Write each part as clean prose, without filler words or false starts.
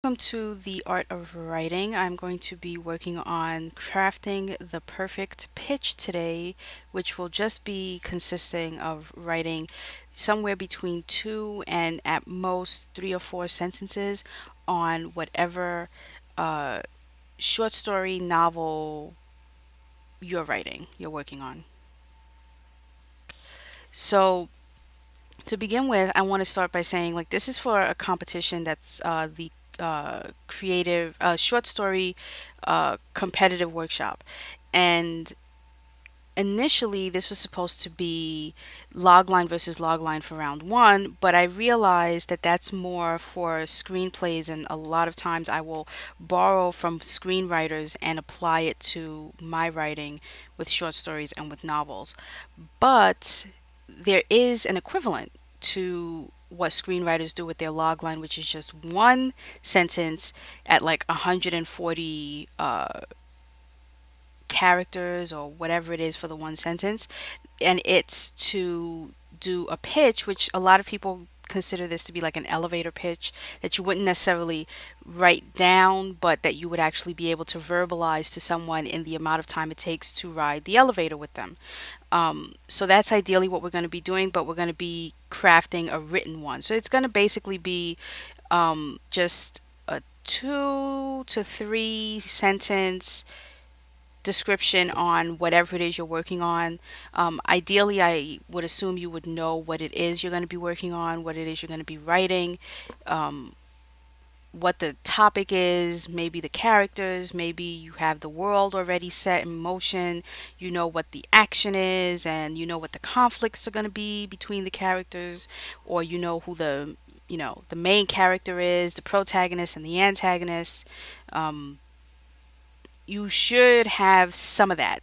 Welcome to the Art of Writing. I'm going to be working on crafting the perfect pitch today, which will just be consisting of writing somewhere between two and at most 3 or 4 sentences on whatever uh, short story, novel you're working on. So, to begin with, I want to start by saying, like, this is for a competition that's the creative short story competitive workshop. And initially, this was supposed to be logline versus logline for round one, but I realized that that's more for screenplays, and a lot of times I will borrow from screenwriters and apply it to my writing with short stories and with novels. But there is an equivalent to what screenwriters do with their logline, which is just one sentence at like 140 characters or whatever it is for the one sentence. And it's to do a pitch, which a lot of people consider this to be like an elevator pitch that you wouldn't necessarily write down, but that you would actually be able to verbalize to someone in the amount of time it takes to ride the elevator with them. So that's ideally what we're going to be doing, but we're going to be crafting a written one. So it's going to basically be just a 2 to 3 sentence description on whatever it is you're working on. Ideally, I would assume you would know what it is you're going to be working on, what it is you're going to be writing, um, what the topic is, maybe the characters, maybe you have the world already set in motion, you know what the action is, and you know what the conflicts are going to be between the characters, or you know who the main character is, the protagonist and the antagonist. Um, you should have some of that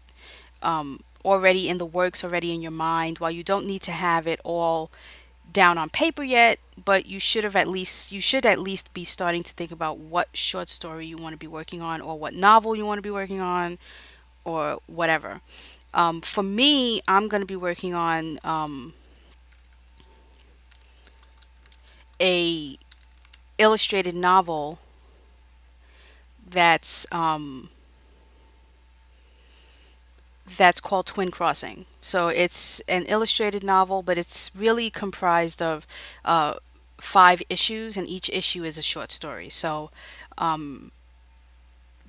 already in the works, already in your mind. While you don't need to have it all down on paper yet, but you should at least be starting to think about what short story you want to be working on, or what novel you want to be working on, or whatever. For me, I'm going to be working on a illustrated novel that's that's called Twin Crossing. So it's an illustrated novel, but it's really comprised of 5 issues, and each issue is a short story. So um,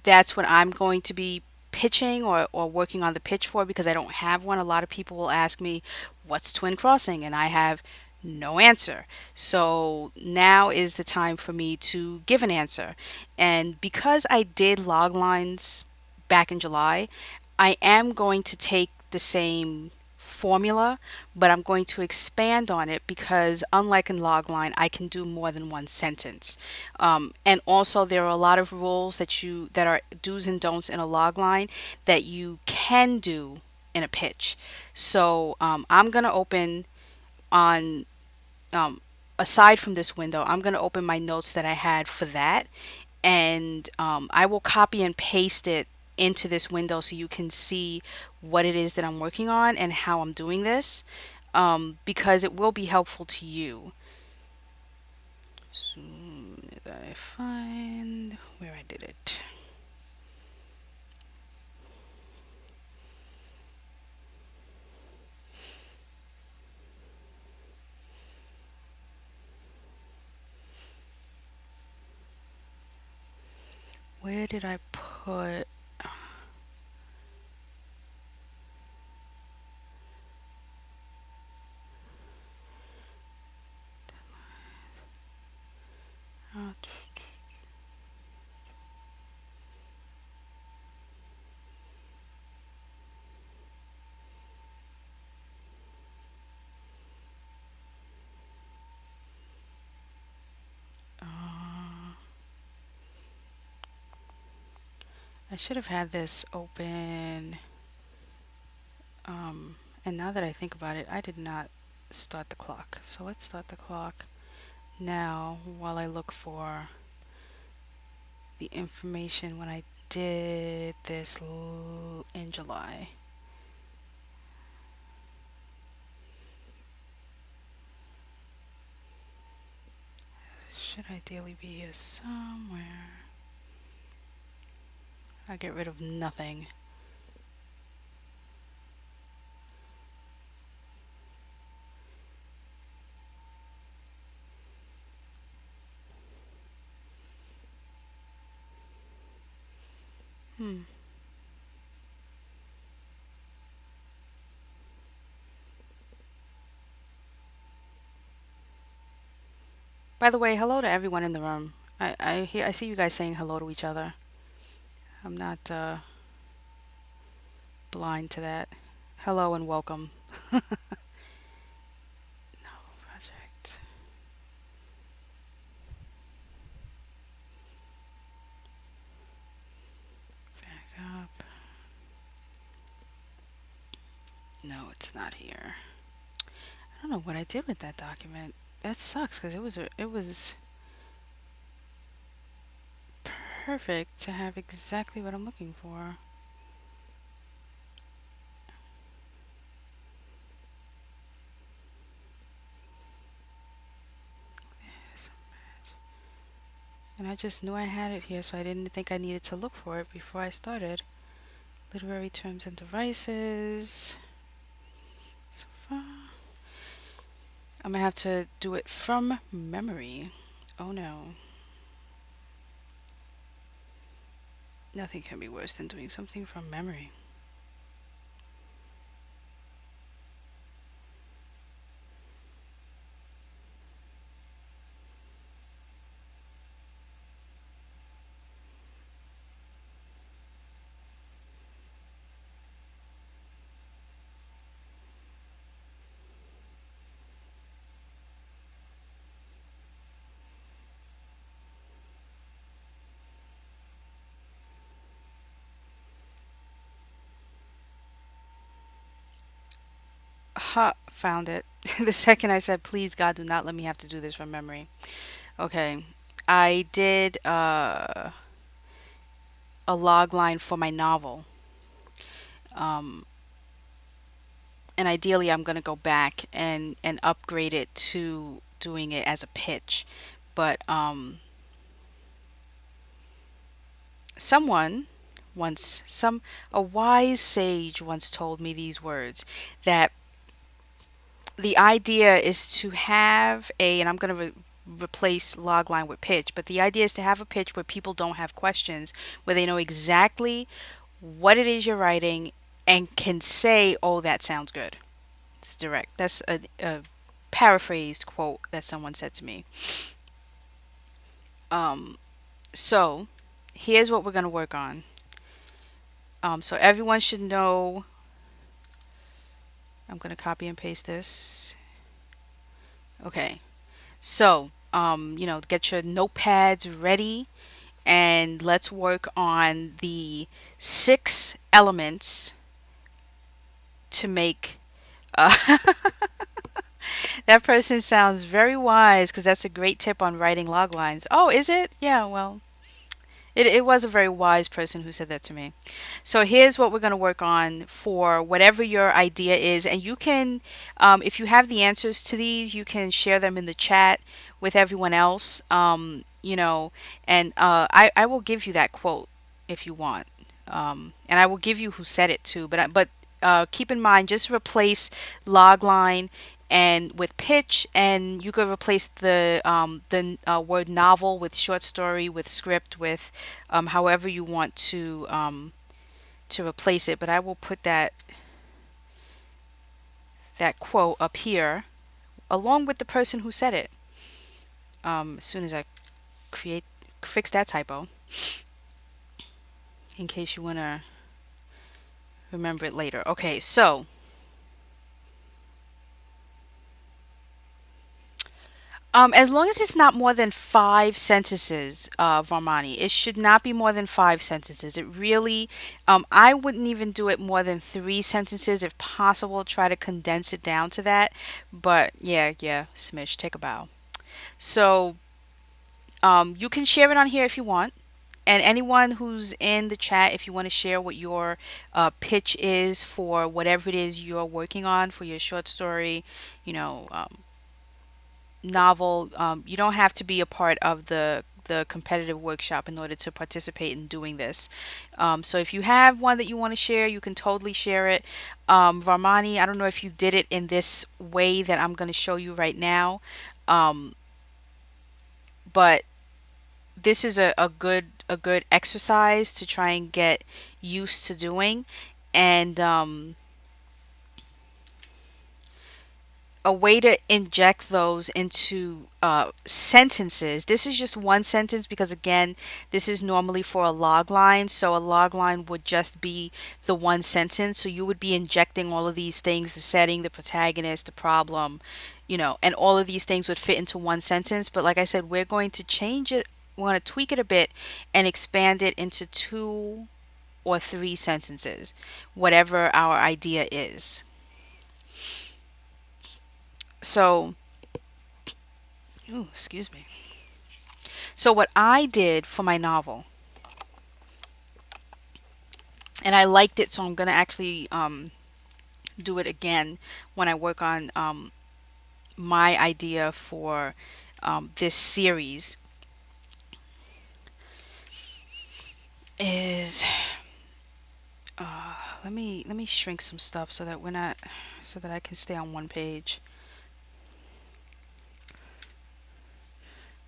that's what I'm going to be pitching, or working on the pitch for, because I don't have one. A lot of people will ask me, what's Twin Crossing? And I have no answer. So now is the time for me to give an answer. And because I did log lines back in July, I am going to take the same formula, but I'm going to expand on it because, unlike in logline, I can do more than one sentence. And also, there are a lot of rules that are do's and don'ts in a logline that you can do in a pitch. So I'm going to open on um, aside from this window, I'm going to open my notes that I had for that, and I will copy and paste it into this window so you can see what it is that I'm working on and how I'm doing this, because it will be helpful to you. Soon as I find where I did it. Where did I put? Uh, I should have had this open. And now that I think about it, I did not start the clock. So let's start the clock now while I look for the information when I did this in July. Should ideally be here somewhere. I get rid of nothing. Hmm. By the way, hello to everyone in the room. I see you guys saying hello to each other. I'm not blind to that. Hello and welcome. Project. Back up. No, it's not here. I don't know what I did with that document. That sucks because it was perfect to have exactly what I'm looking for. And I just knew I had it here, so I didn't think I needed to look for it before I started. Literary terms and devices. So far, I'm gonna have to do it from memory. Oh no. Nothing can be worse than doing something from memory. Ha, found it. The second I said, please God, do not let me have to do this from memory. Okay. I did a log line for my novel. Um, and ideally I'm going to go back and upgrade it to doing it as a pitch. But someone once some a wise sage once told me these words, that the idea is to have a, and I'm going to replace logline with pitch, but the idea is to have a pitch where people don't have questions, where they know exactly what it is you're writing and can say, oh, that sounds good. It's direct. That's a paraphrased quote that someone said to me. Um, so here's what we're going to work on. So everyone should know. I'm going to copy and paste this. Okay. So, get your notepads ready and let's work on the 6 elements to make. Uh, that person sounds very wise because that's a great tip on writing log lines. Oh, is it? Yeah, well, it was a very wise person who said that to me. So here's what we're going to work on for whatever your idea is. And you can, if you have the answers to these, you can share them in the chat with everyone else. And I will give you that quote if you want. And I will give you who said it too. But keep in mind, just replace logline and with pitch, and you could replace the word novel with short story, with script, with however you want to replace it. But I will put that quote up here along with the person who said it. As soon as I create fix that typo, in case you want to remember it later. Okay, so as long as it's not more than 5 sentences, Varmani, it should not be more than 5 sentences. It really, I wouldn't even do it more than 3 sentences if possible. Try to condense it down to that. But yeah, yeah, Smish, take a bow. So, you can share it on here if you want. And anyone who's in the chat, if you want to share what your pitch is for whatever it is you're working on for your short story, you know, novel. You don't have to be a part of the competitive workshop in order to participate in doing this. So if you have one that you want to share, you can totally share it. Varmani, I don't know if you did it in this way that I'm going to show you right now, um, but this is a good exercise to try and get used to doing, and a way to inject those into sentences. This is just one sentence because, again, this is normally for a log line. So a log line would just be the one sentence. So you would be injecting all of these things, the setting, the protagonist, the problem, and all of these things would fit into one sentence. But like I said, we're going to change it. We're going to tweak it a bit and expand it into 2 or 3 sentences, whatever our idea is. So, ooh, excuse me. So what I did for my novel, and I liked it, so I'm gonna actually do it again when I work on my idea for this series, is let me shrink some stuff so that we're not so that I can stay on one page.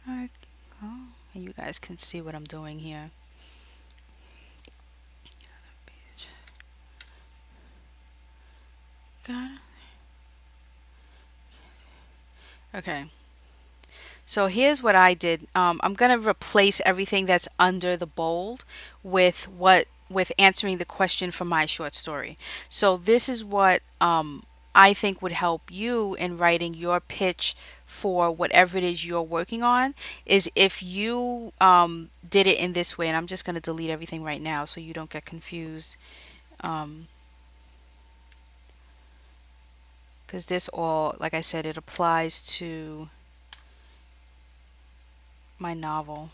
Alright, oh, and you guys can see what I'm doing here. Got it. Okay. So here's what I did. I'm gonna replace everything that's under the bold with answering the question from my short story. So this is what I think would help you in writing your pitch for whatever it is you're working on. Is if you did it in this way, and I'm just gonna delete everything right now so you don't get confused. Um, because this all, like I said, it applies to my novel,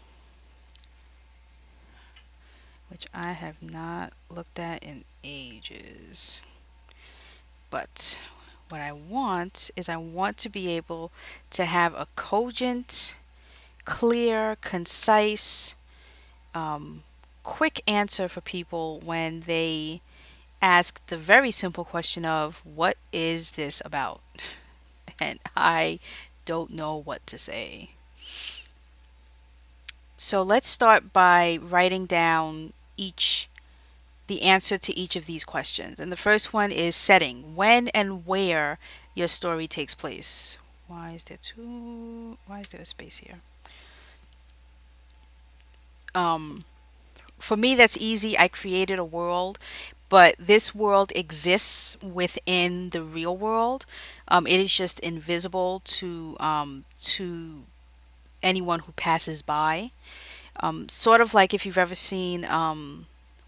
which I have not looked at in ages. But what I want is I want to be able to have a cogent, clear, concise, um, quick answer for people when they ask the very simple question of, what is this about? And I don't know what to say. So let's start by writing down the answer to each of these questions. And the first one is setting, when and where your story takes place. Why is there a space here? Um, for me, that's easy. I created a world, but this world exists within the real world. It is just invisible to anyone who passes by. Sort of like if you've ever seen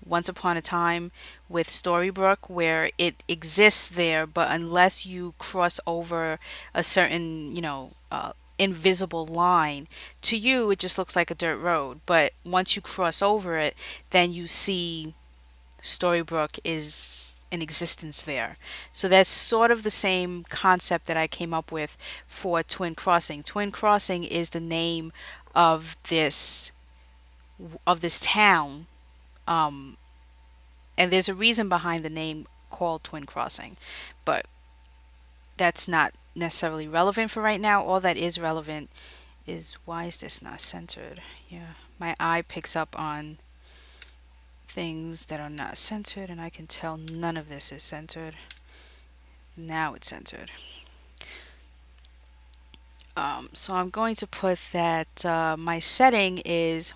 Once Upon a Time with Storybrooke, where it exists there, but unless you cross over a certain, invisible line, to you it just looks like a dirt road. But once you cross over it, then you see Storybrooke is in existence there. So that's sort of the same concept that I came up with for Twin Crossing. Twin Crossing is the name of this town, um, and there's a reason behind the name called Twin Crossing, but that's not necessarily relevant for right now. All that is relevant is, why is this not centered? Yeah, my eye picks up on things that are not centered, and I can tell none of this is centered. Now it's centered. So I'm going to put that my setting is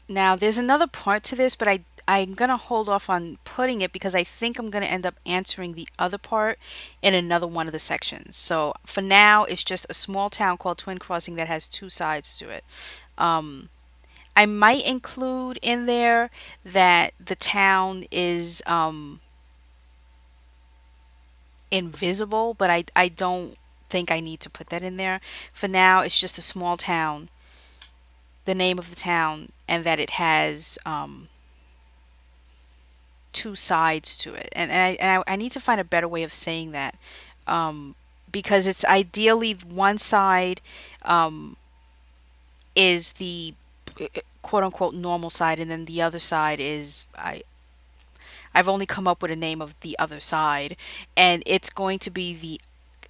now. There's another part to this, but I'm gonna hold off on putting it because I think I'm gonna end up answering the other part in another one of the sections. So for now, it's just a small town called Twin Crossing that has 2 sides to it. Um, I might include in there that the town is invisible, but I don't think I need to put that in there. For now, it's just a small town, the name of the town, and that it has two sides to it. And I need to find a better way of saying that, um, because it's ideally one side um, is the quote unquote normal side, and then the other side is I've only come up with a name of the other side, and it's going to be the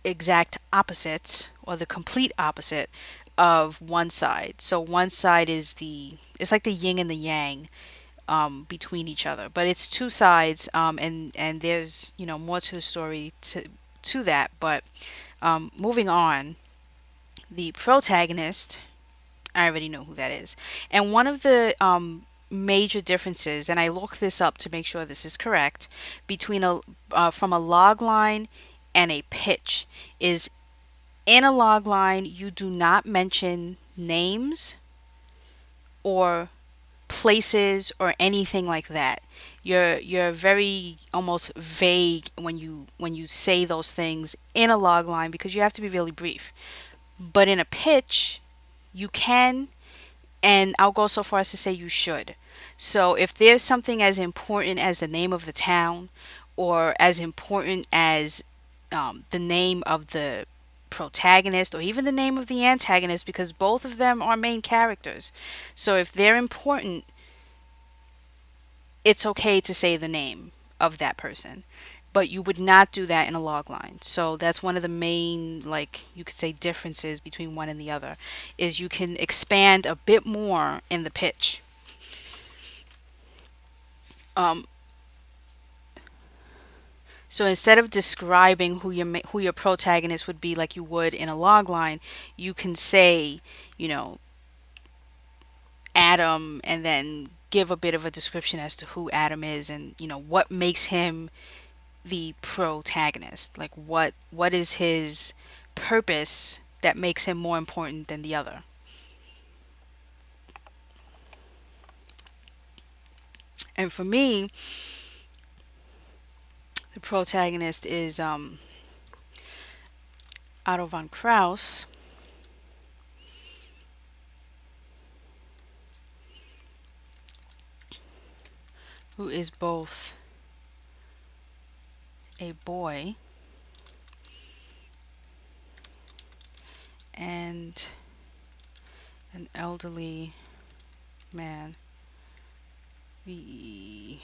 exact opposite or the complete opposite of one side. So one side is it's like the yin and the yang between each other, but it's two sides, and there's more to the story to that. But moving on, the protagonist, I already know who that is. And one of the major differences, and I looked this up to make sure this is correct, between a from a log line and a pitch is in a log line you do not mention names or places or anything like that. You're very almost vague when you say those things in a log line because you have to be really brief. But in a pitch, you can, and I'll go so far as to say you should. So if there's something as important as the name of the town, or as important as the name of the protagonist, or even the name of the antagonist, because both of them are main characters. So if they're important, it's okay to say the name of that person. But you would not do that in a log line. So that's one of the main, like you could say, differences between one and the other, is you can expand a bit more in the pitch. Um, so instead of describing who your protagonist would be like you would in a log line, you can say, you know, Adam, and then give a bit of a description as to who Adam is, and what makes him the protagonist. Like what is his purpose that makes him more important than the other. And for me, the protagonist is Otto von Kraus, who is both a boy and an elderly man. The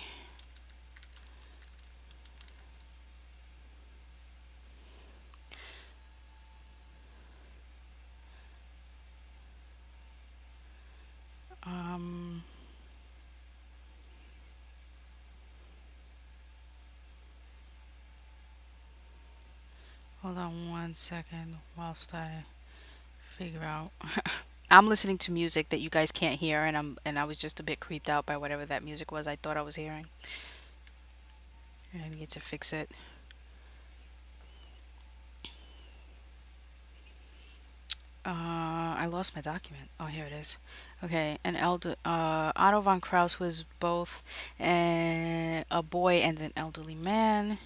um hold on one second whilst I figure out. I'm listening to music that you guys can't hear, and I was just a bit creeped out by whatever that music was I thought I was hearing. And I need to fix it. I lost my document. Oh, here it is. Okay, Otto von Kraus was both a boy and an elderly man.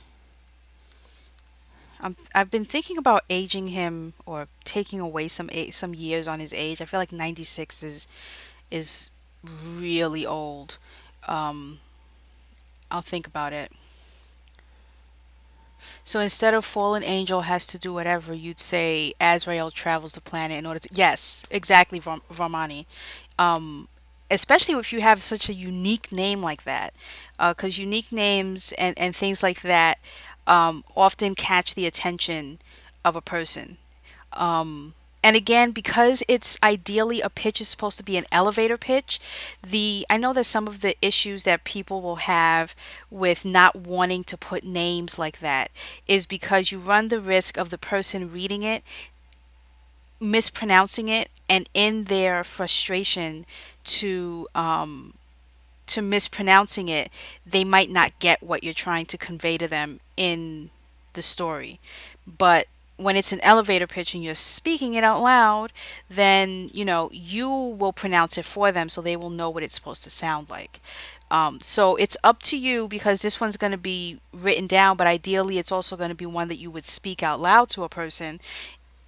I've been thinking about aging him or taking away some years on his age. I feel like 96 is really old. Um, I'll think about it. So instead of fallen angel has to do whatever, you'd say Azrael travels the planet in order to. Yes, exactly, Varmani. Um, Especially if you have such a unique name like that, because unique names and things like that often catch the attention of a person. Um, and again, because it's ideally a pitch is supposed to be an elevator pitch, I know that some of the issues that people will have with not wanting to put names like that is because you run the risk of the person reading it mispronouncing it, and in their frustration to mispronouncing it, they might not get what you're trying to convey to them in the story. But when it's an elevator pitch and you're speaking it out loud, then you will pronounce it for them so they will know what it's supposed to sound like. So it's up to you because this one's going to be written down, but ideally it's also going to be one that you would speak out loud to a person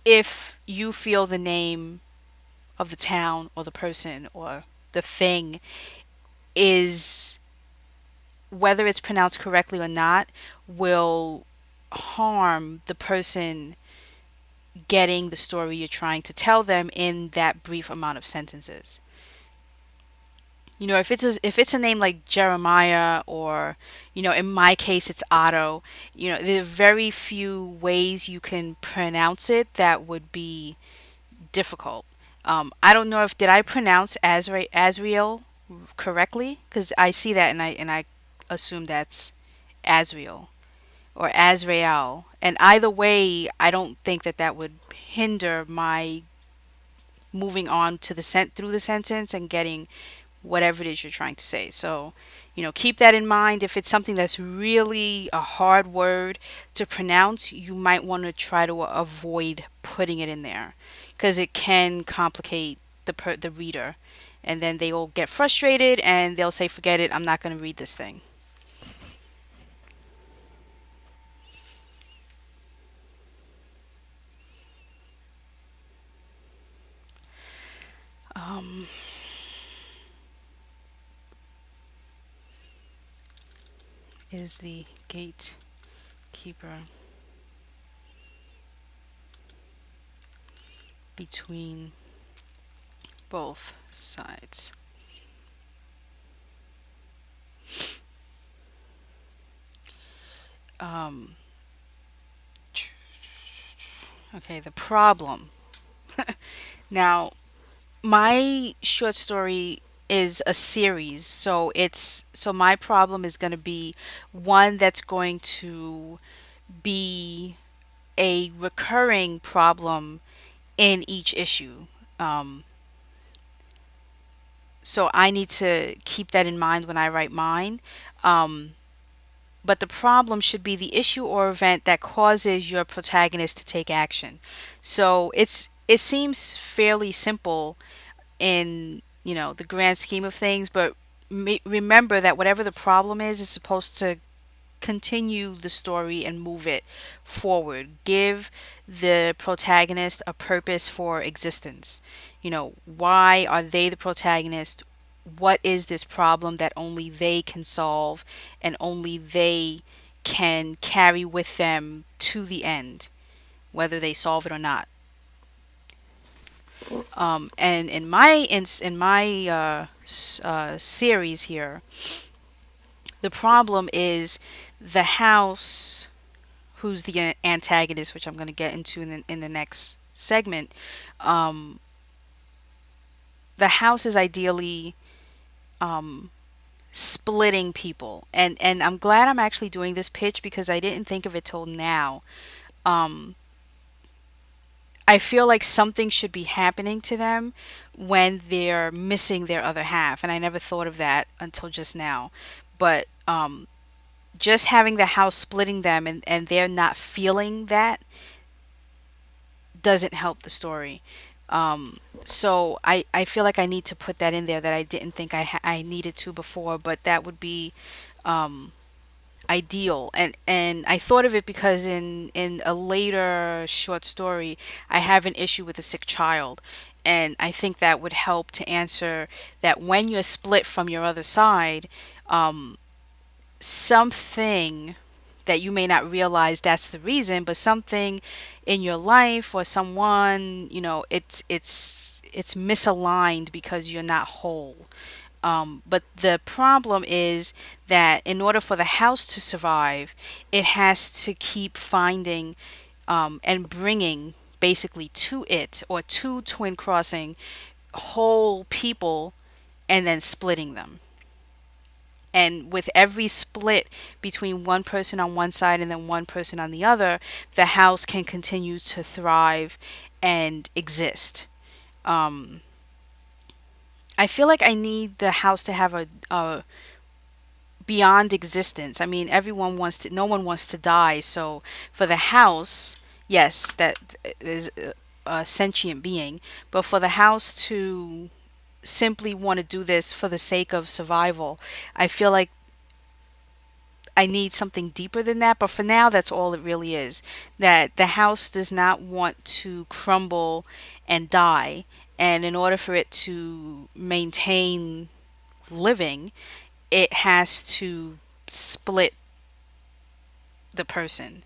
if you feel the name of the town or the person or the thing is, whether it's pronounced correctly or not, will harm the person getting the story you're trying to tell them in that brief amount of sentences. If it's a name like Jeremiah, or in my case it's Otto. There are very few ways you can pronounce it that would be difficult. I don't know if did I pronounce Azrael correctly, because I see that and I assume that's Azrael or Azrael, and either way I don't think that that would hinder my moving on to through the sentence and getting whatever it is you're trying to say. So, keep that in mind. If it's something that's really a hard word to pronounce, you might want to try to avoid putting it in there because it can complicate the reader, and then they will get frustrated and they'll say, "Forget it, I'm not going to read this thing." Um, is the gatekeeper between both sides? Um, okay, the problem. Now, my short story is a series, so my problem is going to be one that's going to be a recurring problem in each issue. Um, so I need to keep that in mind when I write mine. Um, but the problem should be the issue or event that causes your protagonist to take action. So it seems fairly simple in the grand scheme of things, but remember that whatever the problem is supposed to continue the story and move it forward. Give the protagonist a purpose for existence. Why are they the protagonist? What is this problem that only they can solve and only they can carry with them to the end, whether they solve it or not? And in my series here, the problem is the house, who's the antagonist, which I'm going to get into in the next segment. Um, the house is ideally um, splitting people, and I'm glad I'm actually doing this pitch because I didn't think of it till now. Um, I feel like something should be happening to them when they're missing their other half, and I never thought of that until just now. But just having the house splitting them, and they're not feeling that, doesn't help the story. So I feel like I need to put that in there that I didn't think I needed to before, but that would be um, ideal. And I thought of it because in a later short story, I have an issue with a sick child. And I think that would help to answer that when you're split from your other side, um, something that you may not realize that's the reason, but something in your life or someone, it's misaligned because you're not whole. But the problem is that in order for the house to survive, it has to keep finding and bringing basically to it or to twin crossing whole people and then splitting them. And with every split between one person on one side and then one person on the other, the house can continue to thrive and exist. Um, I feel like I need the house to have a beyond existence. I mean, no one wants to die. So for the house, yes, that is a sentient being, but for the house to simply want to do this for the sake of survival. I feel like I need something deeper than that, but for now, that's all it really is. That the house does not want to crumble and die, and in order for it to maintain living, it has to split the person.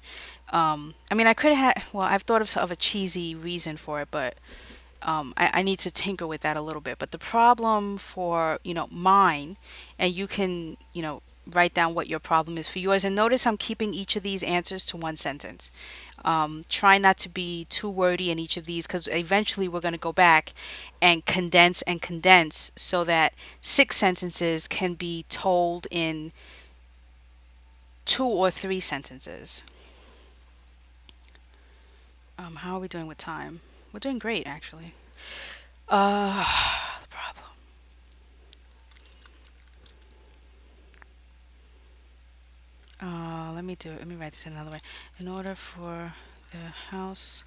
I mean, I could have, well, I've thought of a cheesy reason for it, but I need to tinker with that a little bit. But the problem for, mine, and you can, write down what your problem is for yours. And notice I'm keeping each of these answers to one sentence. Try not to be too wordy in each of these because eventually we're going to go back and condense so that six sentences can be told in two or three sentences. How are we doing with time? We're doing great, actually. Uh, the problem. Let me do it. Let me write this another way. In order for the house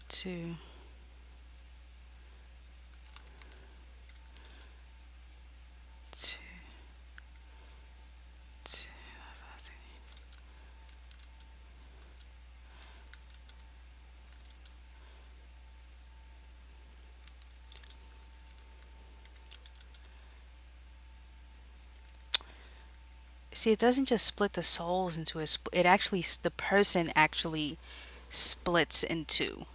to to to see, it doesn't just split the souls into it actually the person actually splits into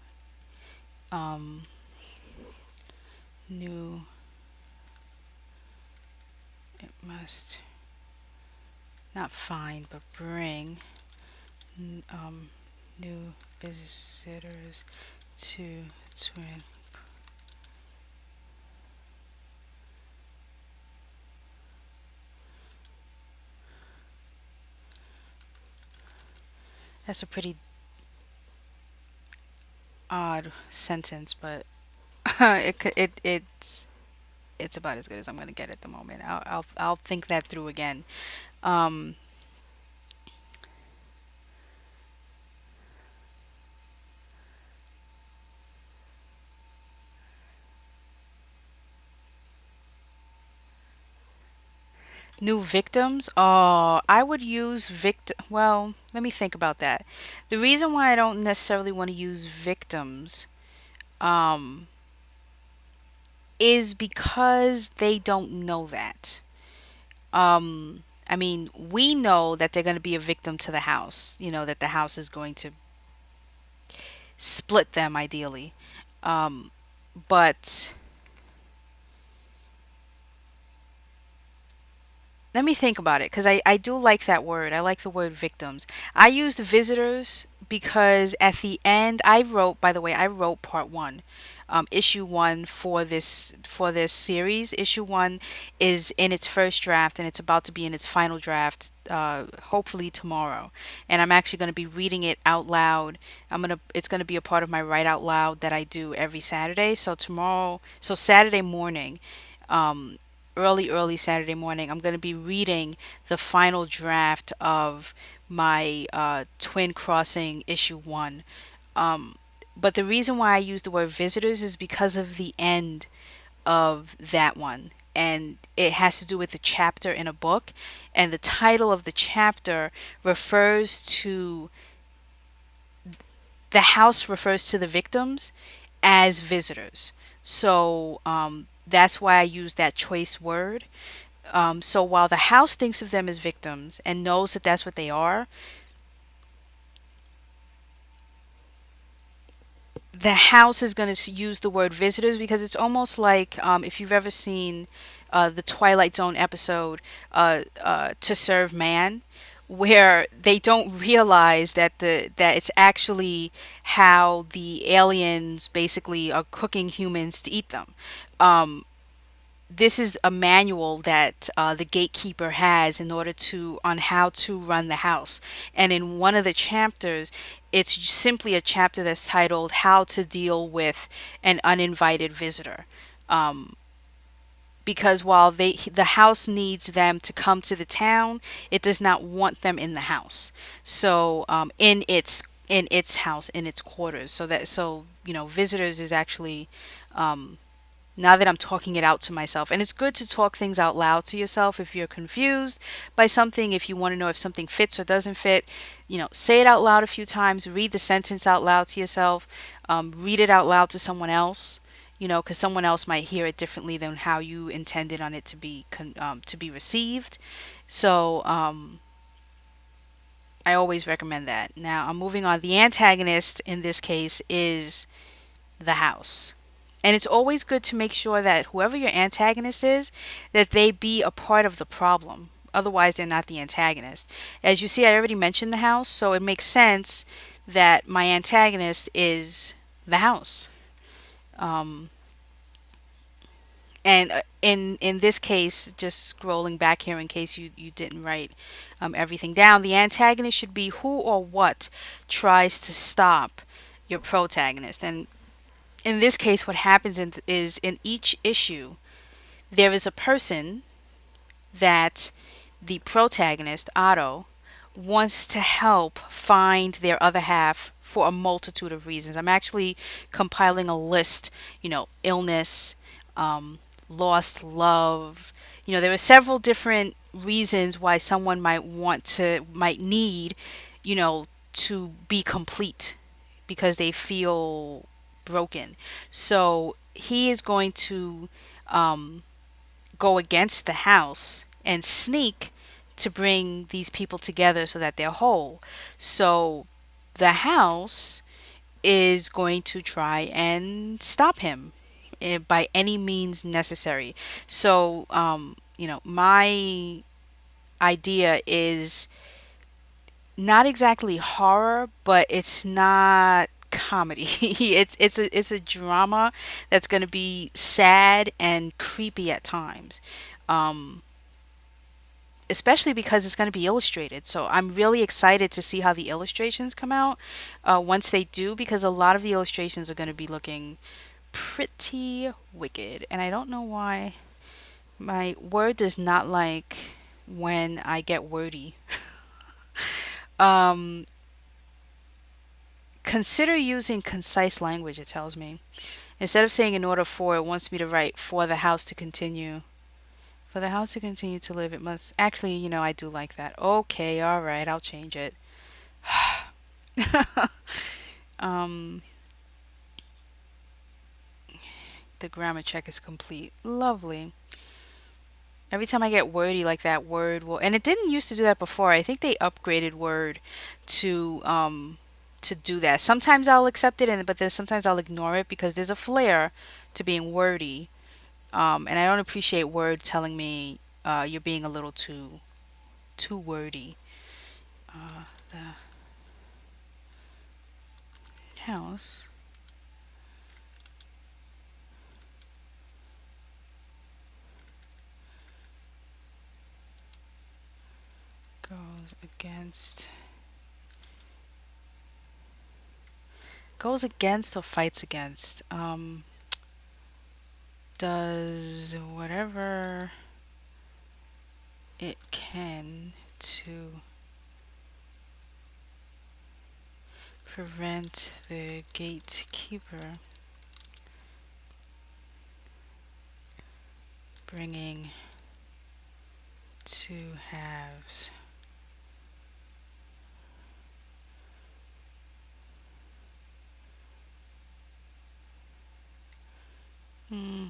um new. It must not find but bring um new visitors to twin. That's a pretty odd sentence, but it's about as good as I'm gonna get at the moment. I'll think that through again. Um, New victims. Oh, I would use Well, let me think about that. The reason why I don't necessarily want to use victims, um, is because they don't know that. I mean, we know that they're going to be a victim to the house. That the house is going to split them ideally. Um, but let me think about it because I do like that word. I like the word victims. I used visitors because at the end I wrote, by the way, I wrote part one, issue one for this series. Issue one is in its first draft and it's about to be in its final draft. Hopefully tomorrow, and I'm actually going to be reading it out loud. It's going to be a part of my write out loud that I do every Saturday. So Saturday morning, um, early Saturday morning, I'm going to be reading the final draft of my Twin Crossing issue one. Um, but the reason why I use the word visitors is because of the end of that one. And it has to do with the chapter in a book. And the title of the chapter refers to the house refers to the victims as visitors. So that's why I use that choice word. So while the house thinks of them as victims and knows that that's what they are, the house is going to use the word visitors because it's almost like if you've ever seen the Twilight Zone episode, "To Serve Man," where they don't realize that it's actually how the aliens basically are cooking humans to eat them. Um, this is a manual that the gatekeeper has in order to on how to run the house. And in one of the chapters, it's simply a chapter that's titled "How to Deal with an Uninvited Visitor." Um, because while the house needs them to come to the town, it does not want them in the house. So in its house, in its quarters. So visitors is actually. Um, now that I'm talking it out to myself. And it's good to talk things out loud to yourself if you're confused by something, if you want to know if something fits or doesn't fit. Say it out loud a few times, read the sentence out loud to yourself, read it out loud to someone else. Because someone else might hear it differently than how you intended on it to be received. So I always recommend that. Now I'm moving on. The antagonist in this case is the house. And it's always good to make sure that whoever your antagonist is, that they be a part of the problem. Otherwise, they're not the antagonist. As you see, I already mentioned the house, so it makes sense that my antagonist is the house. Um, and in this case, just scrolling back here in case you didn't write everything down, the antagonist should be who or what tries to stop your protagonist. And in this case, what happens is in each issue, there is a person that the protagonist, Otto, wants to help find their other half for a multitude of reasons. I'm actually compiling a list, illness, um, lost love. There are several different reasons why someone might need, to be complete because they feel broken. So he is going to um, go against the house and sneak to bring these people together so that they're whole. So the house is going to try and stop him by any means necessary. So, my idea is not exactly horror, but it's not comedy. It's a drama that's going to be sad and creepy at times. Um, Especially because it's going to be illustrated. So I'm really excited to see how the illustrations come out once they do, because a lot of the illustrations are going to be looking pretty wicked. And I don't know why my Word does not like when I get wordy. Um, Consider using concise language, it tells me. Instead of saying in order for, it wants me to write for the house to continue. For the house to continue to live, it must. Actually, I do like that. Okay, alright, I'll change it. um, the grammar check is complete. Lovely. Every time I get wordy like that, Word will. And it didn't used to do that before. I think they upgraded Word to do that. Sometimes I'll accept it, but then sometimes I'll ignore it because there's a flair to being wordy. And I don't appreciate Word telling me you're being a little too wordy. The house goes against or fights against. Does whatever it can to prevent the gatekeeper bringing two halves. Hmm.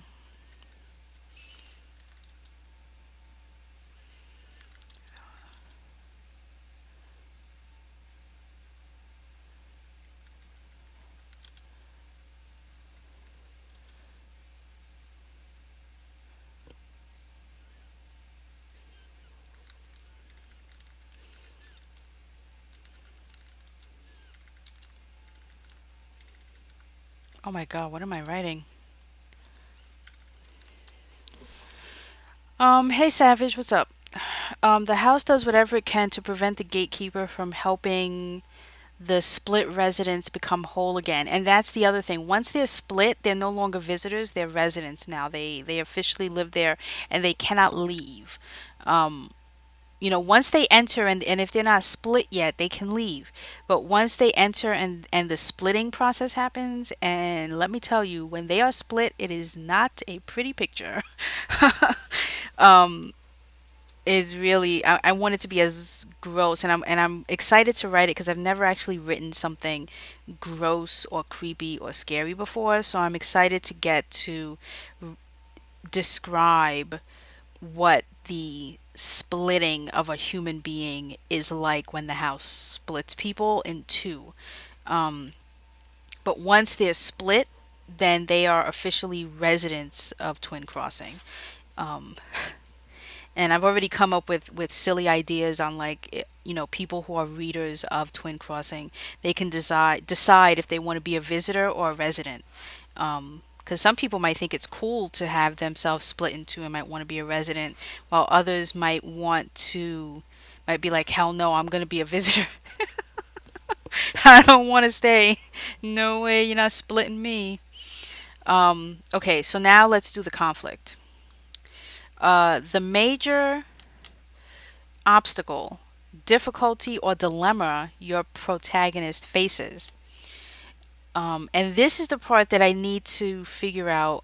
Oh my God, what am I writing? Hey Savage, what's up? The house does whatever it can to prevent the gatekeeper from helping the split residents become whole again. And that's the other thing. Once they're split, they're no longer visitors, they're residents now. They officially live there and they cannot leave. Um, once they enter, and if they're not split yet, they can leave. But once they enter and the splitting process happens, and let me tell you, when they are split, it is not a pretty picture. um, is really, I want it to be as gross, and I'm excited to write it because I've never actually written something gross or creepy or scary before. So I'm excited to get to describe what the splitting of a human being is like when the house splits people in two. Um, but once they're split, then they are officially residents of Twin Crossing. Um, and I've already come up with silly ideas on, like, people who are readers of Twin Crossing. They can decide if they want to be a visitor or a resident. Because some people might think it's cool to have themselves split in two and might want to be a resident, while others might be like, hell no, I'm going to be a visitor. I don't want to stay. No way, you're not splitting me. Okay, so now let's do the conflict. The major obstacle, difficulty, or dilemma your protagonist faces. And this is the part that I need to figure out.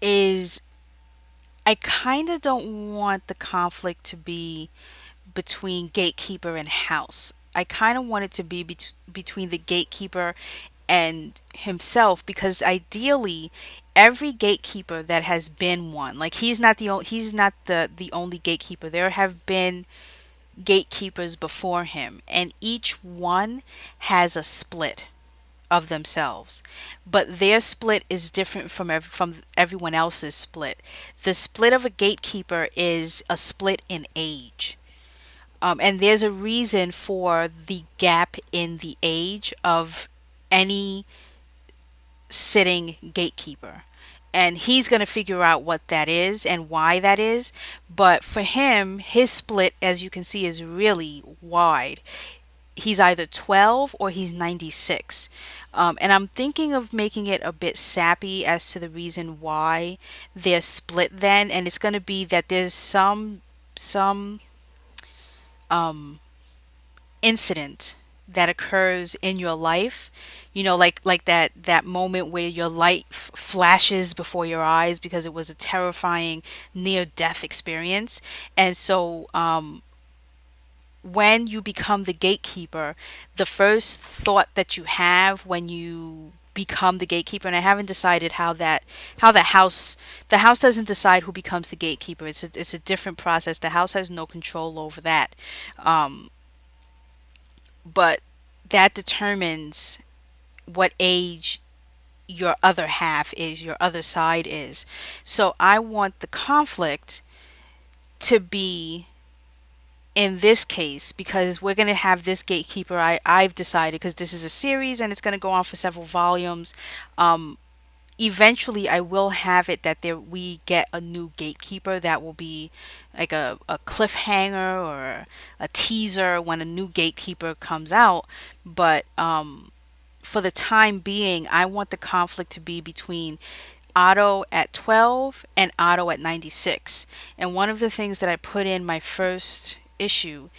Is I kind of don't want the conflict to be between gatekeeper and house. I kind of want it to be between the gatekeeper and himself, because ideally every gatekeeper that has been one, like, he's not the only gatekeeper. There have been gatekeepers before him, and each one has a split of themselves, but their split is different from everyone else's split. The split of a gatekeeper is a split in age. And there's a reason for the gap in the age of any sitting gatekeeper. And he's going to figure out what that is and why that is. But for him, his split, as you can see, is really wide. He's either 12 or he's 96. And I'm thinking of making it a bit sappy as to the reason why they're split then. And it's going to be that there's some um, incident that occurs in your life, like that moment where your light flashes before your eyes because it was a terrifying near death experience. And so when you become the gatekeeper, the first thought that you have when you become the gatekeeper, and I haven't decided how the house doesn't decide who becomes the gatekeeper. It's a different process. The house has no control over that. um but that determines what age your other half is, your other side is. So I want the conflict to be in this case, because we're going to have this gatekeeper. I've decided, because this is a series and it's going to go on for several volumes. Eventually I will have it that we get a new gatekeeper that will be like a cliffhanger or a teaser when a new gatekeeper comes out. But for the time being, I want the conflict to be between Otto at 12 and Otto at 96. And one of the things that I put in my first issue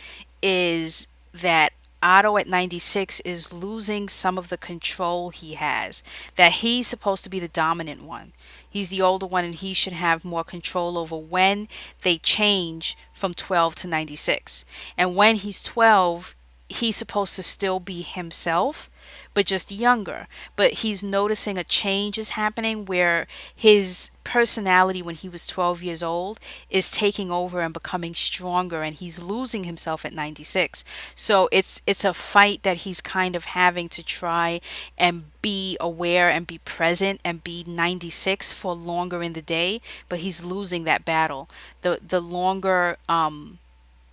is that Otto at 96 is losing some of the control he has, that he's supposed to be the dominant one. He's the older one and he should have more control over when they change from 12 to 96. And when he's 12, he's supposed to still be himself, but just younger. But he's noticing a change is happening where his personality when he was 12 years old is taking over and becoming stronger, and he's losing himself at 96. So it's a fight that he's kind of having to try and be aware and be present and be 96 for longer in the day, but he's losing that battle. The longer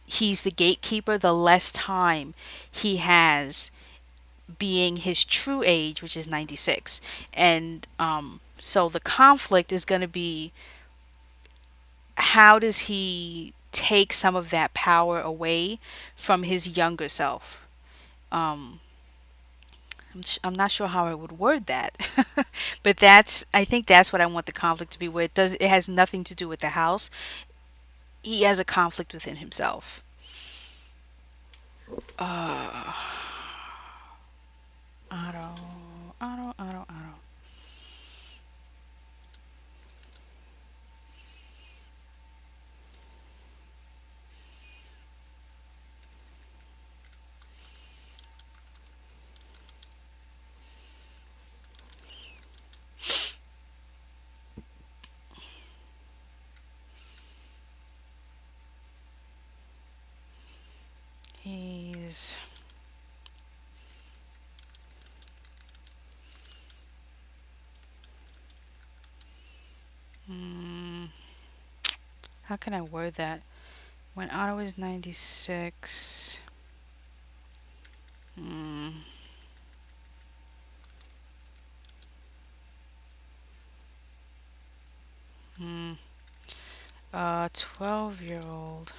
he's the gatekeeper, the less time he has being his true age, which is 96. And so the conflict is going to be, how does he take some of that power away from his younger self? Um, I'm not sure how I would word that, but that's I think that's what I want the conflict to be. Where it has nothing to do with the house. He has a conflict within himself. Uh, Otto, Otto. He's mm, how can I word that? When Otto is 96. Mm, mm, 12-year old.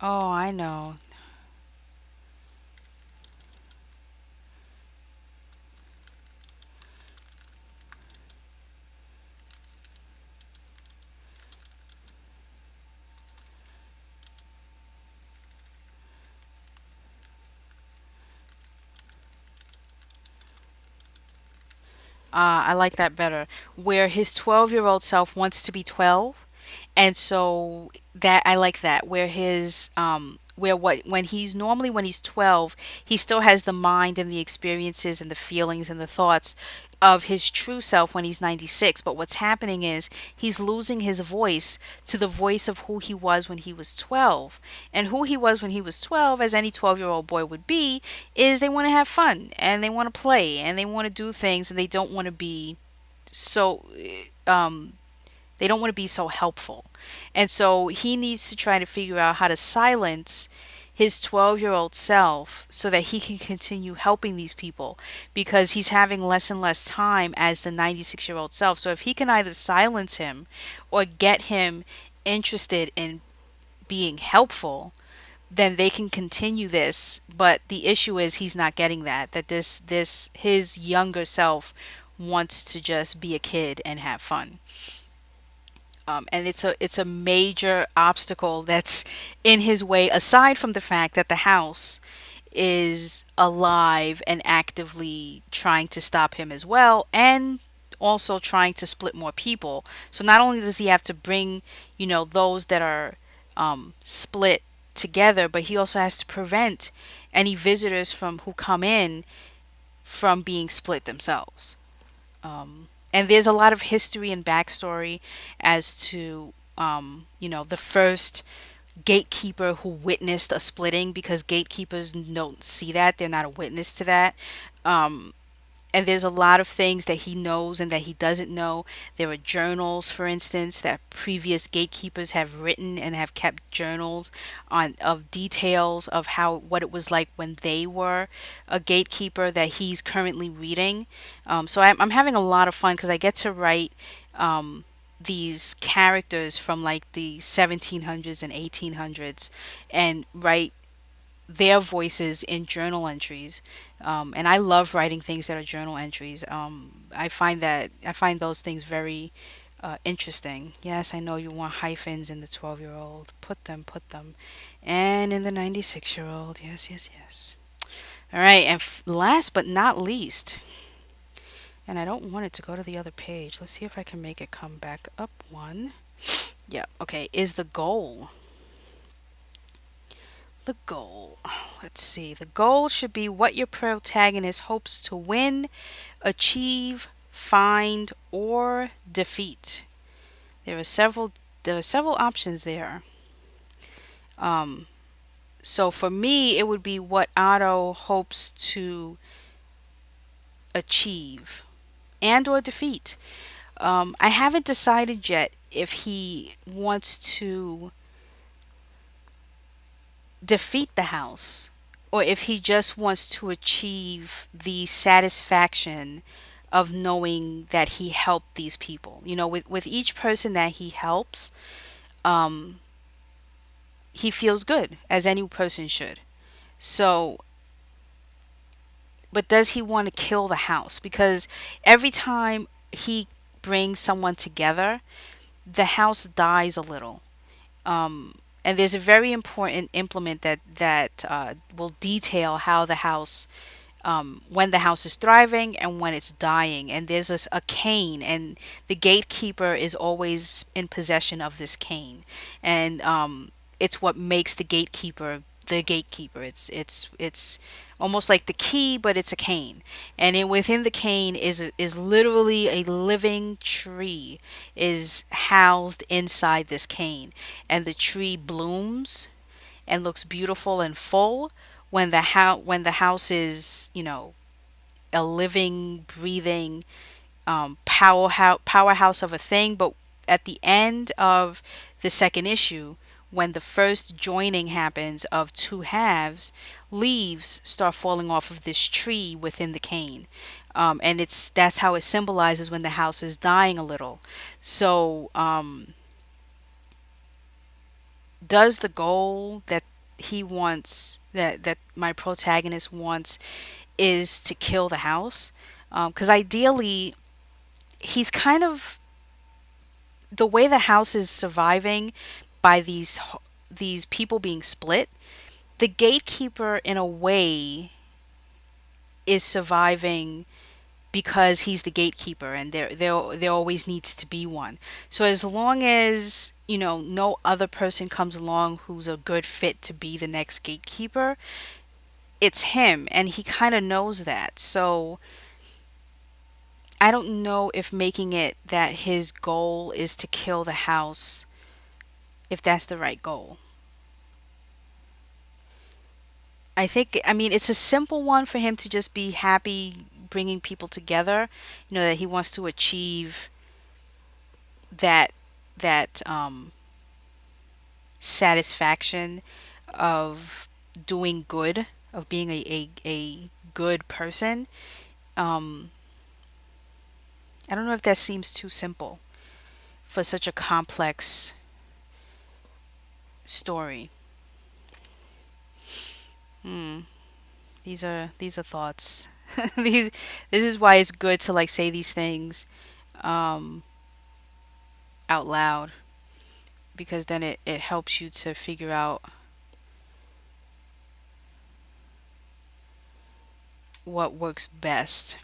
Oh, I know. I like that better. Where his 12-year-old self wants to be 12. And so that I like that where his where what when he's normally when he's 12, he still has the mind and the experiences and the feelings and the thoughts of his true self when he's 96. But what's happening is he's losing his voice to the voice of who he was when he was 12. And who he was when he was 12, as any 12-year-old boy would be, is they want to have fun and they want to play and they want to do things and they don't want to be so they don't want to be so helpful. And so he needs to try to figure out how to silence his 12-year-old self so that he can continue helping these people because he's having less and less time as the 96-year-old self. So if he can either silence him or get him interested in being helpful, then they can continue this. But the issue is he's not getting that this his younger self wants to just be a kid and have fun. And it's a major obstacle that's in his way, aside from the fact that the house is alive and actively trying to stop him as well, and also trying to split more people. So not only does he have to bring, those that are split together, but he also has to prevent any visitors from who come in from being split themselves. And there's a lot of history and backstory as to the first gatekeeper who witnessed a splitting, because gatekeepers don't see that, they're not a witness to that. And there's a lot of things that he knows and that he doesn't know. There are journals, for instance, that previous gatekeepers have written and have kept journals on of details of how what it was like when they were a gatekeeper that he's currently reading. So I'm having a lot of fun because I get to write these characters from like the 1700s and 1800s and write their voices in journal entries. And I love writing things that are journal entries. I find those things very interesting. Yes, I know you want hyphens in the 12-year-old. Put them. And in the 96-year-old. Yes, yes, yes. All right, and last but not least, and I don't want it to go to the other page. Let's see if I can make it come back up one. Yeah, okay, is the goal. The goal. Let's see. The goal should be what your protagonist hopes to win, achieve, find, or defeat. There are several options there. Um, so for me, it would be what Otto hopes to achieve and or defeat. I haven't decided yet if he wants to defeat the house or if he just wants to achieve the satisfaction of knowing that he helped these people. With each person that he helps, um, he feels good, as any person should. So, but does he want to kill the house? Because every time he brings someone together, the house dies a little. And there's a very important implement that will detail how the house, when the house is thriving and when it's dying. And there's a cane, and the gatekeeper is always in possession of this cane, and it's what makes the gatekeeper. It's almost like the key, but it's a cane, and within the cane is literally a living tree is housed inside this cane, and the tree blooms and looks beautiful and full when the house is, a living, breathing, powerhouse of a thing. But at the end of the second issue, when the first joining happens of two halves, leaves start falling off of this tree within the cane. And that's how it symbolizes when the house is dying a little. So, does the goal that he wants, that my protagonist wants, is to kill the house? Because ideally, he's kind of, the way the house is surviving by these people being split. The gatekeeper, in a way, is surviving because he's the gatekeeper, and there always needs to be one. So as long as, no other person comes along who's a good fit to be the next gatekeeper, it's him, and he kind of knows that. So I don't know if making it that his goal is to kill the house, if that's the right goal. I mean, it's a simple one for him to just be happy bringing people together, that he wants to achieve that that satisfaction of doing good, of being a good person. Um, I don't know if that seems too simple for such a complex story. Hmm. These are thoughts. these This is why it's good to like say these things um, out loud, because then it helps you to figure out what works best.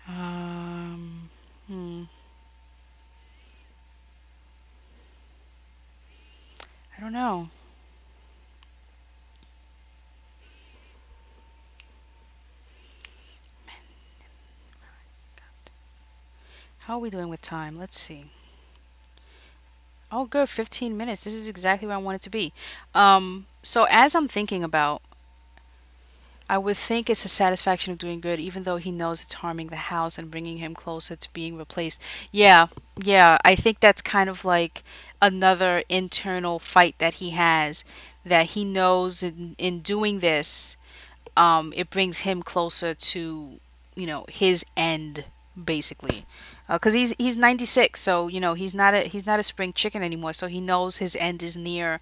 Um, hmm, I don't know. How are we doing with time? Let's see. Oh, good. 15 minutes. This is exactly where I want it to be. So as I'm thinking about, I would think it's the satisfaction of doing good, even though he knows it's harming the house and bringing him closer to being replaced. Yeah, yeah. I think that's kind of like another internal fight that he has, that he knows in doing this, it brings him closer to, his end, basically. Because he's 96, so he's not a spring chicken anymore. So he knows his end is near,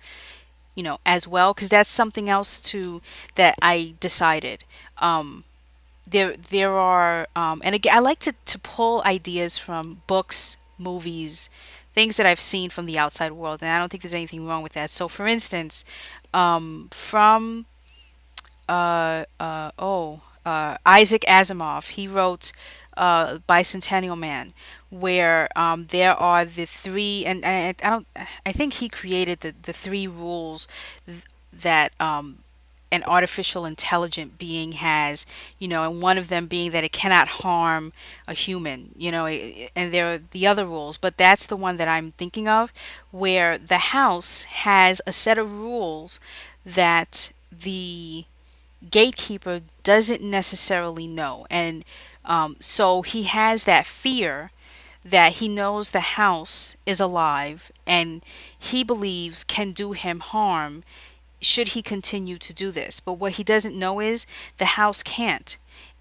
as well. Because that's something else too that I decided. Um, there are, and again, I like to pull ideas from books, movies, things that I've seen from the outside world, and I don't think there's anything wrong with that. So, for instance, from Isaac Asimov. He wrote Bicentennial Man, where there are the three, and I don't, I think he created the three rules that an artificial intelligent being has, and one of them being that it cannot harm a human, and there are the other rules, but that's the one that I'm thinking of, where the house has a set of rules that the gatekeeper doesn't necessarily know. And so he has that fear that he knows the house is alive and he believes can do him harm should he continue to do this? But what he doesn't know is the house can't.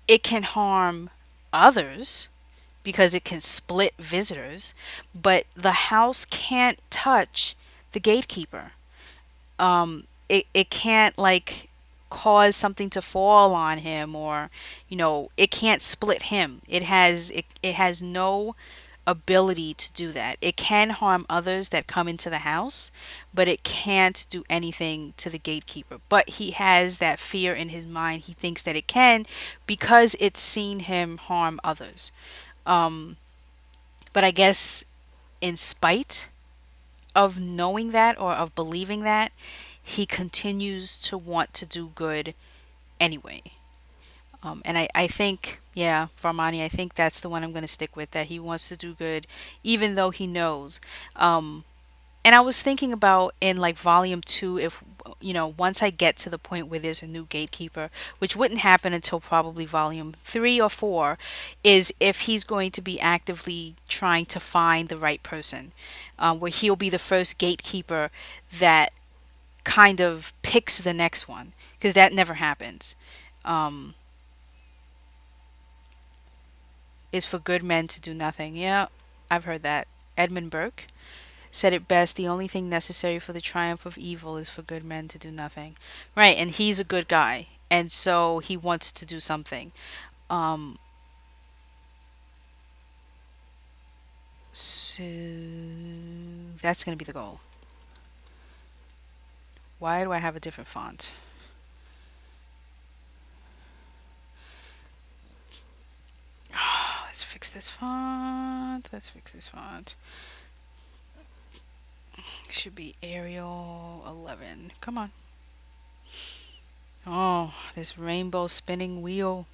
It can harm others because it can split visitors, but the house can't touch the gatekeeper. It can't like cause something to fall on him, or it can't split him. It has no ability to do that. It can harm others that come into the house, but it can't do anything to the gatekeeper. But he has that fear in his mind. He thinks that it can because it's seen him harm others. But I guess in spite of knowing that, or of believing that, he continues to want to do good anyway. And I think, yeah, Varmani, I think that's the one I'm going to stick with, that he wants to do good even though he knows. Um, and I was thinking about in like volume two, if, once I get to the point where there's a new gatekeeper, which wouldn't happen until probably volume three or four, is if he's going to be actively trying to find the right person, where he'll be the first gatekeeper that kind of picks the next one, because that never happens. Um, is for good men to do nothing. Yeah, I've heard that. Edmund Burke said it best: the only thing necessary for the triumph of evil is for good men to do nothing. Right, and he's a good guy, and so he wants to do something. Um, so that's going to be the goal. Why do I have a different font? Let's fix this font. Let's fix this font. It should be Arial 11. Come on. Oh, this rainbow spinning wheel.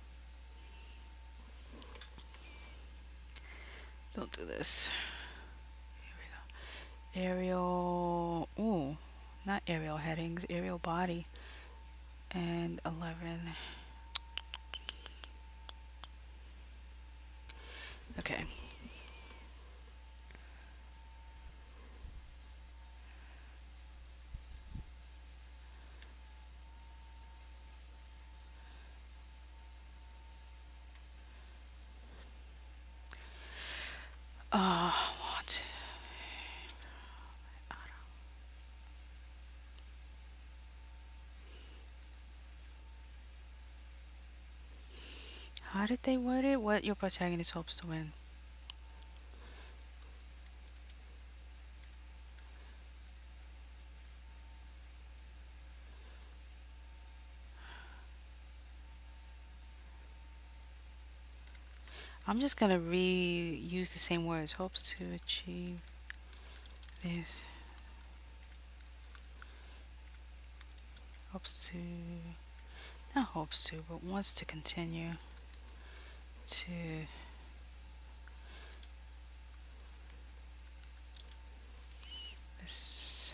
Don't do this. Arial. Ooh, not aerial headings, aerial body. And 11. Okay. What? How did they word it? What your protagonist hopes to win. I'm just gonna reuse the same words. Hopes to achieve this. Hopes to, not hopes to, but wants to continue to this.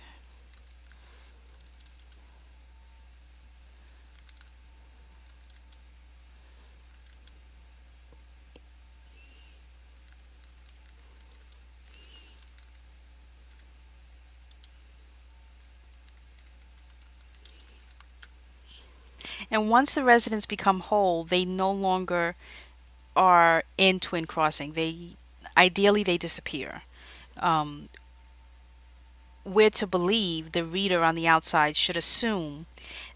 And once the residents become whole, they no longer are in twin crossing. They ideally they disappear. Um, we're to believe the reader on the outside should assume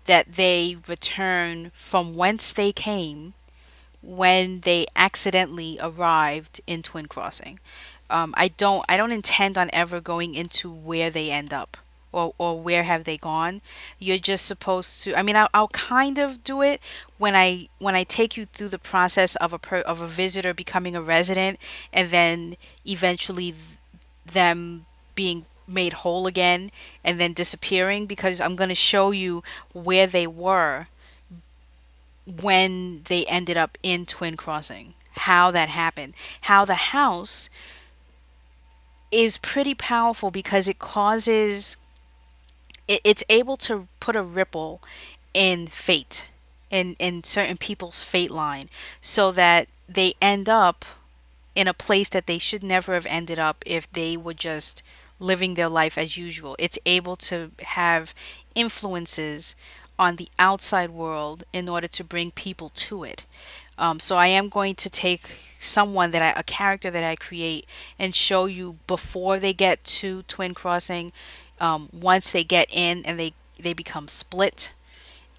that they return from whence they came when they accidentally arrived in Twin Crossing. I don't intend on ever going into where they end up, or where have they gone. You're just supposed to. I mean, I'll kind of do it when I take you through the process of of a visitor becoming a resident, and then eventually them being made whole again and then disappearing, because I'm going to show you where they were when they ended up in Twin Crossing, how that happened, how the house is pretty powerful because it's able to put a ripple in fate, in certain people's fate line, so that they end up in a place that they should never have ended up if they were just living their life as usual. It's able to have influences on the outside world in order to bring people to it. So I am going to take a character that I create, and show you before they get to twin crossing, once they get in and they become split,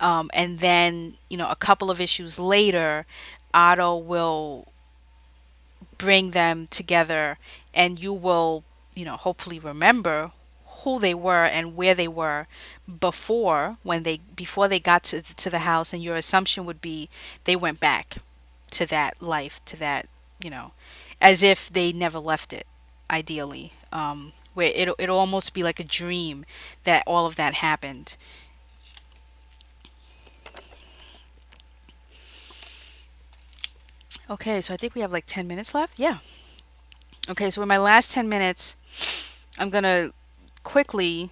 and then a couple of issues later, Otto will bring them together, and you will hopefully remember who they were and where they were before they got to the house, and your assumption would be they went back to that life, to that, you know as if they never left it, ideally, where it'll almost be like a dream that all of that happened. Okay, so I think we have like 10 minutes left. Yeah. Okay, so in my last 10 minutes, I'm going to quickly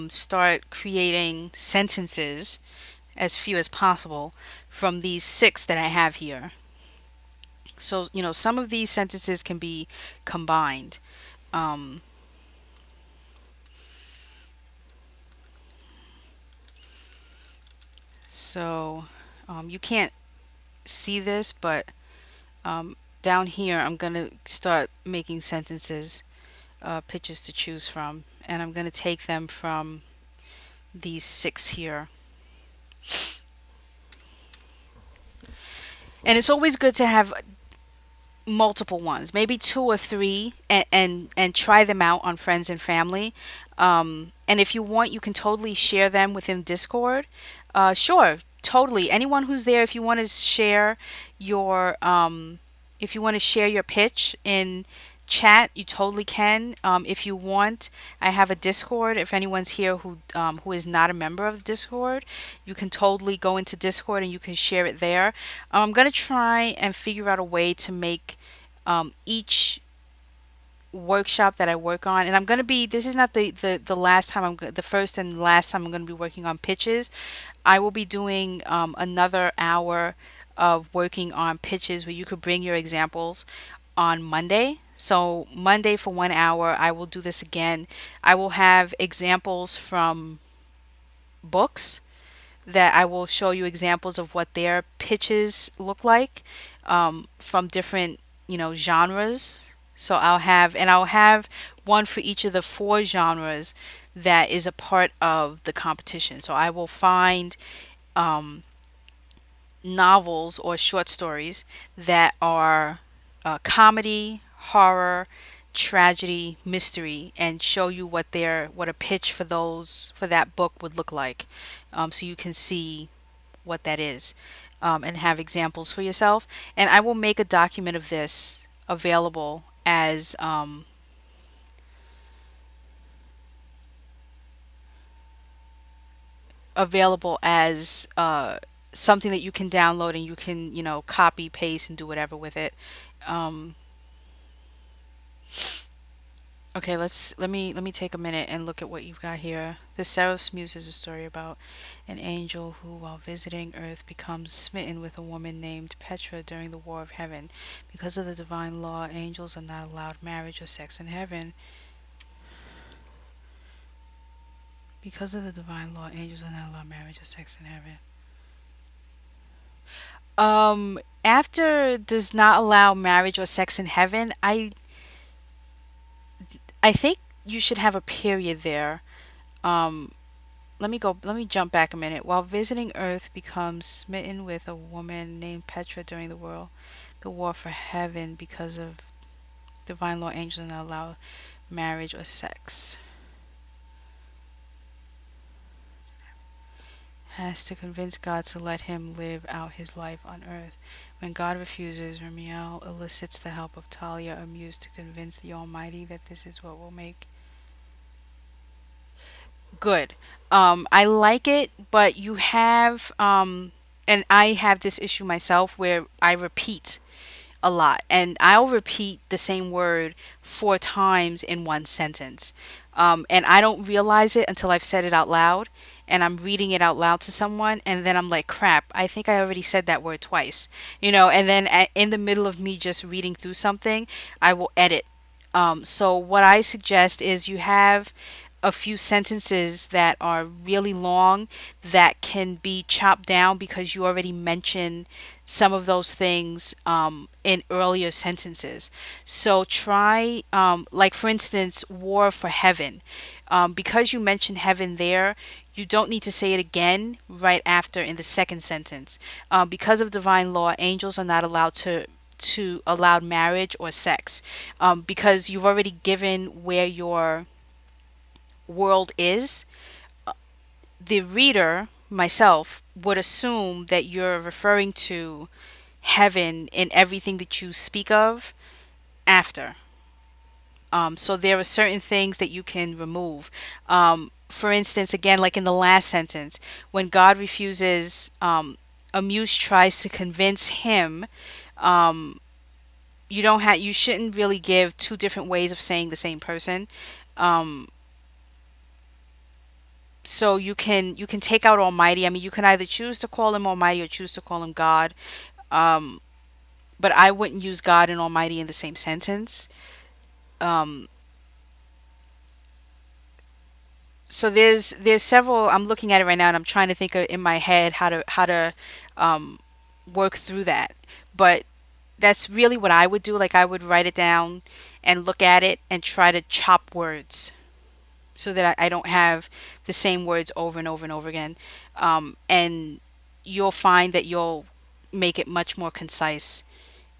start creating sentences, as few as possible, from these six that I have here. So, some of these sentences can be combined. Um, so, you can't see this, but down here, I'm going to start making sentences, pitches to choose from, and I'm going to take them from these six here. And it's always good to have multiple ones, maybe two or three, and try them out on friends and family. And if you want, you can totally share them within Discord. Sure, totally. Anyone who's there, if you want to share your pitch in chat, you totally can. If you want, I have a Discord. If anyone's here who is not a member of Discord, you can totally go into Discord and you can share it there. I'm gonna try and figure out a way to make each workshop that I work on, and this is not the last time the first and last time I'm going to be working on pitches. I will be doing another hour of working on pitches where you could bring your examples on Monday. So Monday for 1 hour, I will do this again. I will have examples from books that I will show you examples of what their pitches look like, from different, genres. So I'll have one for each of the four genres that is a part of the competition. So I will find um, novels or short stories that are comedy, horror, tragedy, mystery, and show you what a pitch for that book would look like, so you can see what that is, and have examples for yourself. And I will make a document of this available as something that you can download, and you can copy paste and do whatever with it. um, Okay, let me take a minute and look at what you've got here. The Seraph's Muse is a story about an angel who, while visiting Earth, becomes smitten with a woman named Petra during the War of Heaven. Because of the divine law, angels are not allowed marriage or sex in heaven. Because of the divine law, angels are not allowed marriage or sex in heaven. After does not allow marriage or sex in heaven, I think you should have a period there. Um, let me jump back a minute. While visiting Earth, becomes smitten with a woman named Petra during the war for heaven. Because of divine law, angels not allow marriage or sex. Has to convince God to let him live out his life on Earth. When God refuses, Ramiel elicits the help of Talia, a muse, to convince the Almighty that this is what will make good. I like it, but and I have this issue myself where I repeat a lot, and I'll repeat the same word 4 times in one sentence. And I don't realize it until I've said it out loud, and I'm reading it out loud to someone, and then I'm like, crap, I think I already said that word twice, and then in the middle of me just reading through something, I will edit. So what I suggest is you have a few sentences that are really long that can be chopped down because you already mentioned some of those things in earlier sentences. So try, like for instance, war for heaven. Because you mentioned heaven there, you don't need to say it again right after in the second sentence. Because of divine law, angels are not allowed to allow marriage or sex, because you've already given where your world is. The reader, myself, would assume that you're referring to heaven in everything that you speak of after. So there are certain things that you can remove. For instance, again, like in the last sentence, when God refuses, a muse tries to convince him. You shouldn't really give two different ways of saying the same person. Um, so you can take out Almighty. I mean, you can either choose to call him Almighty or choose to call him God. Um, but I wouldn't use God and Almighty in the same sentence. Um, so there's several. I'm looking at it right now, and I'm trying to think of, in my head, how to um, work through that. But that's really what I would do. Like I would write it down and look at it and try to chop words so that I don't have the same words over and over and over again. And you'll find that you'll make it much more concise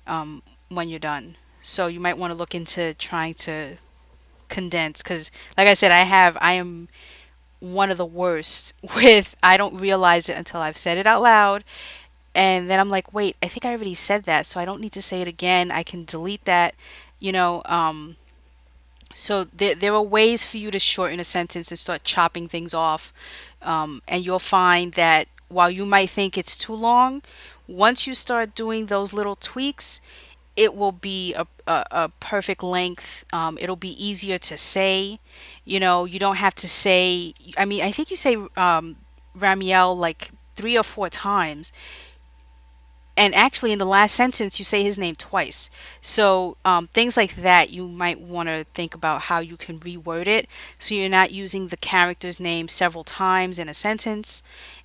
when you're done. So you might want to look into trying to condense, because like I said, I am one of the worst with, I don't realize it until I've said it out loud, and then I'm like, wait, I think I already said that, so I don't need to say it again. I can delete that, you know. So there are ways for you to shorten a sentence and start chopping things off. And you'll find that while you might think it's too long, once you start doing those little tweaks, it will be a perfect length. It'll be easier to say. You don't have to say, I mean, I think you say Ramiel like 3 or 4 times, and actually in the last sentence you say his name twice. So things like that, you might want to think about how you can reword it so you're not using the character's name several times in a sentence,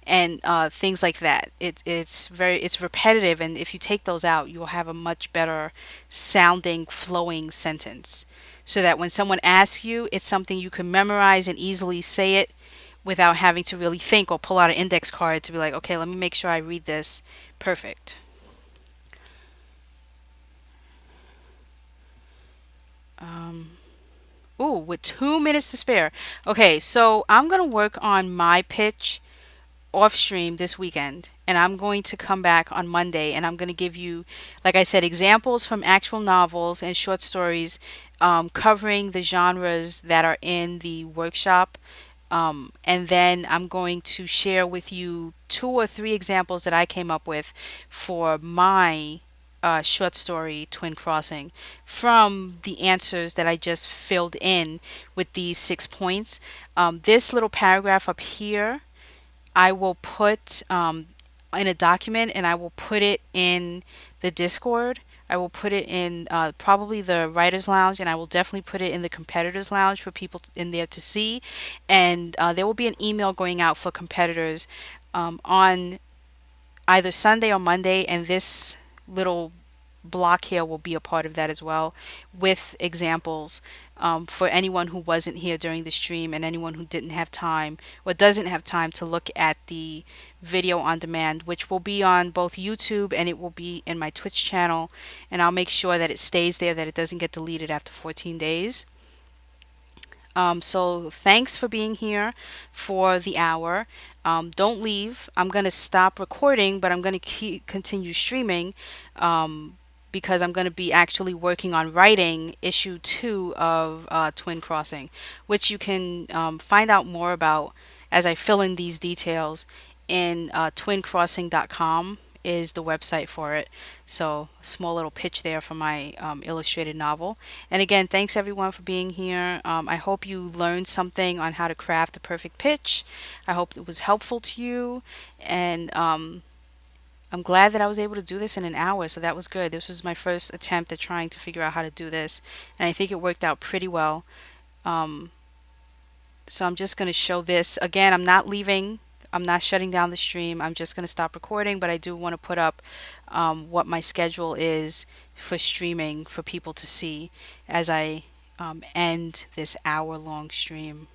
and things like that. It's repetitive, and if you take those out, you'll have a much better sounding, flowing sentence, so that when someone asks you, it's something you can memorize and easily say it without having to really think or pull out an index card to be like, okay, let me make sure I read this perfect. Um, Ooh, with 2 minutes to spare. Okay, so I'm gonna work on my pitch off stream this weekend, and I'm going to come back on Monday, and I'm going to give you, like I said, examples from actual novels and short stories, covering the genres that are in the workshop. And then I'm going to share with you 2 or 3 examples that I came up with for my short story, Twin Crossing, from the answers that I just filled in with these 6 points. This little paragraph up here, I will put in a document, and I will put it in the Discord. I will put it in probably the Writers Lounge, and I will definitely put it in the Competitors Lounge for people in there to see. And there will be an email going out for competitors on either Sunday or Monday, and this little block here will be a part of that as well, with examples for anyone who wasn't here during the stream and anyone who didn't have time or doesn't have time to look at the video on demand, which will be on both YouTube and it will be in my Twitch channel. And I'll make sure that it stays there, that it doesn't get deleted after 14 days. So thanks for being here for the hour. Don't leave. I'm going to stop recording, but I'm going to continue streaming, because I'm going to be actually working on writing issue 2 of Twin Crossing, which you can find out more about as I fill in these details in twincrossing.com is the website for it. So, small little pitch there for my illustrated novel. And again, thanks everyone for being here. I hope you learned something on how to craft the perfect pitch. I hope it was helpful to you. And I'm glad that I was able to do this in an hour, so that was good. This was my first attempt at trying to figure out how to do this, and I think it worked out pretty well. Um, So I'm just going to show this. Again, I'm not leaving. I'm not shutting down the stream. I'm just going to stop recording, but I do want to put up what my schedule is for streaming for people to see as I end this hour long stream.